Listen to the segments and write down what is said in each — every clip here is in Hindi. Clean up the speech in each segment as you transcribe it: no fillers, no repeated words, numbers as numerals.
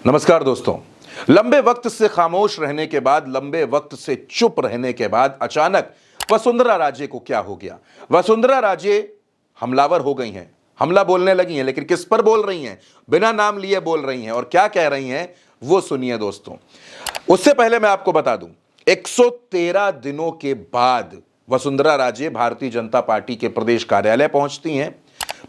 नमस्कार दोस्तों। लंबे वक्त से खामोश रहने के बाद, लंबे वक्त से चुप रहने के बाद अचानक वसुंधरा राजे को क्या हो गया? वसुंधरा राजे हमलावर हो गई हैं, हमला बोलने लगी हैं, लेकिन किस पर बोल रही हैं? बिना नाम लिए बोल रही हैं। और क्या कह रही हैं वो सुनिए दोस्तों। उससे पहले मैं आपको बता दूं, 113 दिनों के बाद वसुंधरा राजे भारतीय जनता पार्टी के प्रदेश कार्यालय पहुंचती हैं।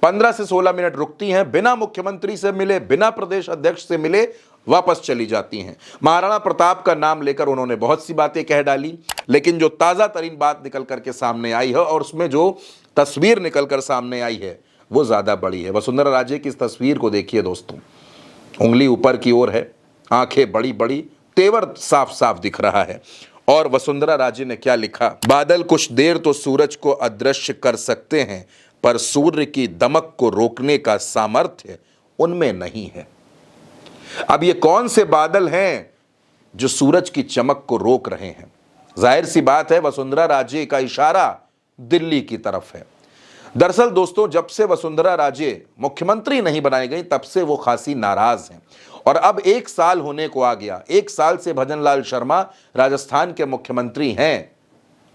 15 से 16 मिनट रुकती हैं, बिना मुख्यमंत्री से मिले, बिना प्रदेश अध्यक्ष से मिले वापस चली जाती हैं। महाराणा प्रताप का नाम लेकर उन्होंने बहुत सी बातें कह डाली, लेकिन जो ताजा तरीन बात निकल करके सामने आई है और उसमें जो तस्वीर निकल कर सामने आई है वो ज्यादा बड़ी है। वसुंधरा राजे की इस तस्वीर को देखिए दोस्तों। उंगली ऊपर की ओर है, आंखें बड़ी बड़ी, तेवर साफ साफ दिख रहा है। और वसुंधरा राजे ने क्या लिखा? बादल कुछ देर तो सूरज को अदृश्य कर सकते हैं, पर सूर्य की दमक को रोकने का सामर्थ्य उनमें नहीं है। अब ये कौन से बादल हैं जो सूरज की चमक को रोक रहे हैं? जाहिर सी बात है, वसुंधरा राजे का इशारा दिल्ली की तरफ है। दरअसल दोस्तों, जब से वसुंधरा राजे मुख्यमंत्री नहीं बनाई गई तब से वो खासी नाराज हैं। और अब 1 साल होने को आ गया। 1 साल से भजनलाल शर्मा राजस्थान के मुख्यमंत्री हैं।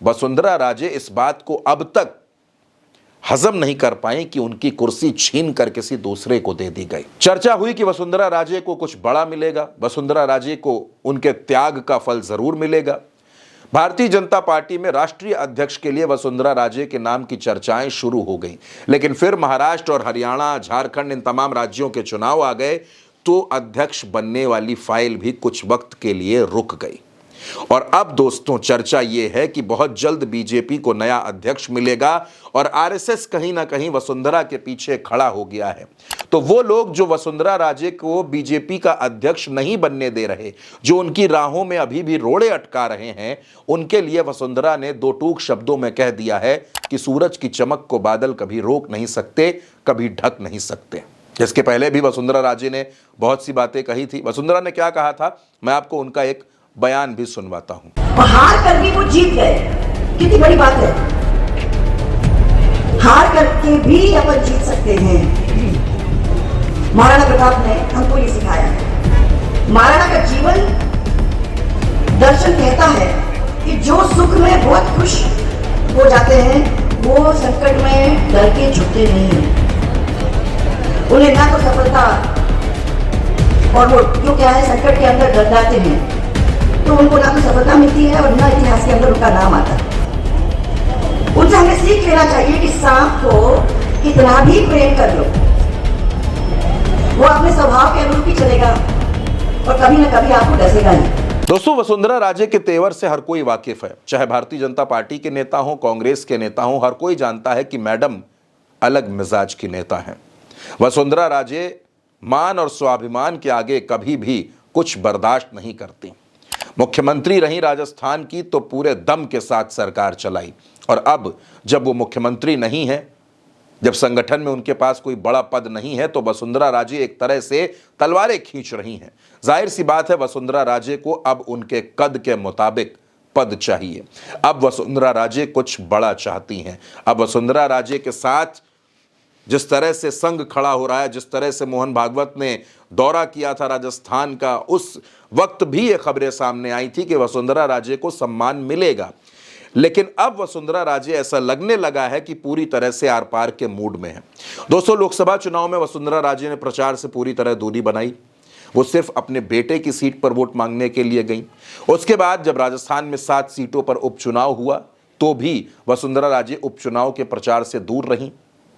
वसुंधरा राजे इस बात को अब तक हजम नहीं कर पाए कि उनकी कुर्सी छीन कर किसी दूसरे को दे दी गई। चर्चा हुई कि वसुंधरा राजे को कुछ बड़ा मिलेगा, वसुंधरा राजे को उनके त्याग का फल जरूर मिलेगा। भारतीय जनता पार्टी में राष्ट्रीय अध्यक्ष के लिए वसुंधरा राजे के नाम की चर्चाएं शुरू हो गई, लेकिन फिर महाराष्ट्र और हरियाणा, झारखंड, इन तमाम राज्यों के चुनाव आ गए तो अध्यक्ष बनने वाली फाइल भी कुछ वक्त के लिए रुक गई। और अब दोस्तों चर्चा यह है कि बहुत जल्द बीजेपी को नया अध्यक्ष मिलेगा और आरएसएस कहीं ना कहीं वसुंधरा के पीछे खड़ा हो गया है। तो वो लोग जो वसुंधरा राजे को बीजेपी का अध्यक्ष नहीं बनने दे रहे, जो उनकी राहों में अभी भी रोड़े अटका रहे हैं, उनके लिए वसुंधरा ने 2 टूक शब्दों में कह दिया है कि सूरज की चमक को बादल कभी रोक नहीं सकते, कभी ढक नहीं सकते। इसके पहले भी वसुंधरा राजे ने बहुत सी बातें कही थी। वसुंधरा ने क्या कहा था, मैं आपको उनका एक बयान भी सुनवाता हूं। हार कर भी वो जीत गए, कितनी बड़ी बात है। हार करके भी अपन जीत सकते हैं। महाराणा प्रताप ने हमको ये सिखाया है। महाराणा का जीवन दर्शन कहता है कि जो सुख में बहुत खुश हो जाते हैं वो संकट में डर के झुकते नहीं हैं। उन्हें ना तो सफलता, और वो जो क्या है संकट के अंदर डर जाते हैं तो उनको ना तो सफलता मिलती है और ना इतिहास के अंदर उनका नाम आता है। उनसे हमें सीख लेना चाहिए कि सांप को कितना भी प्रेम कर लो, वो अपने स्वभाव के अनुरूप ही चलेगा और कभी ना कभी आपको डसेगा नहीं। दोस्तों, वसुंधरा राजे के तेवर से हर कोई वाकिफ है। चाहे भारतीय जनता पार्टी के नेता हो, कांग्रेस के नेता हो, हर कोई जानता है कि मैडम अलग मिजाज की नेता हैं। वसुंधरा राजे मान और स्वाभिमान के आगे कभी भी कुछ बर्दाश्त नहीं करती। मुख्यमंत्री रही राजस्थान की तो पूरे दम के साथ सरकार चलाई, और अब जब वो मुख्यमंत्री नहीं है, जब संगठन में उनके पास कोई बड़ा पद नहीं है, तो वसुंधरा राजे एक तरह से तलवारें खींच रही हैं। जाहिर सी बात है, वसुंधरा राजे को अब उनके कद के मुताबिक पद चाहिए। अब वसुंधरा राजे कुछ बड़ा चाहती हैं। अब वसुंधरा राजे के साथ जिस तरह से संघ खड़ा हो रहा है, जिस तरह से मोहन भागवत ने दौरा किया था राजस्थान का, उस वक्त भी ये खबरें सामने आई थी कि वसुंधरा राजे को सम्मान मिलेगा। लेकिन अब वसुंधरा राजे ऐसा लगने लगा है कि पूरी तरह से आर पार के मूड में है। दोस्तों, लोकसभा चुनाव में वसुंधरा राजे ने प्रचार से पूरी तरह दूरी बनाई। वो सिर्फ अपने बेटे की सीट पर वोट मांगने के लिए गई। उसके बाद जब राजस्थान में 7 सीटों पर उपचुनाव हुआ तो भी वसुंधरा राजे उपचुनाव के प्रचार से दूर रहीं।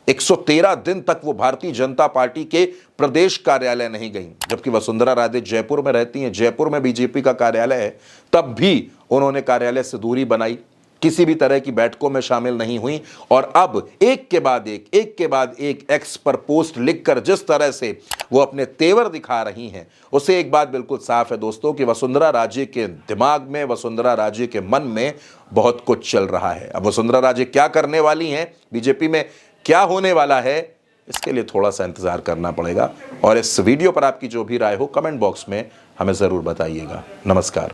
113 दिन तक वो भारतीय जनता पार्टी के प्रदेश कार्यालय नहीं गई, जबकि वसुंधरा राजे जयपुर में रहती हैं। जयपुर में बीजेपी का कार्यालय है, तब भी उन्होंने कार्यालय से दूरी बनाई, किसी भी तरह की बैठकों में शामिल नहीं हुई। और अब एक के बाद एक एक्स पर पोस्ट लिखकर जिस तरह से वो अपने तेवर दिखा रही हैं, उससे एक बात बिल्कुल साफ है दोस्तों कि वसुंधरा राजे के दिमाग में, वसुंधरा राजे के मन में बहुत कुछ चल रहा है। अब वसुंधरा राजे क्या करने वाली हैं, बीजेपी में क्या होने वाला है, इसके लिए थोड़ा सा इंतजार करना पड़ेगा। और इस वीडियो पर आपकी जो भी राय हो कमेंट बॉक्स में हमें जरूर बताइएगा। नमस्कार।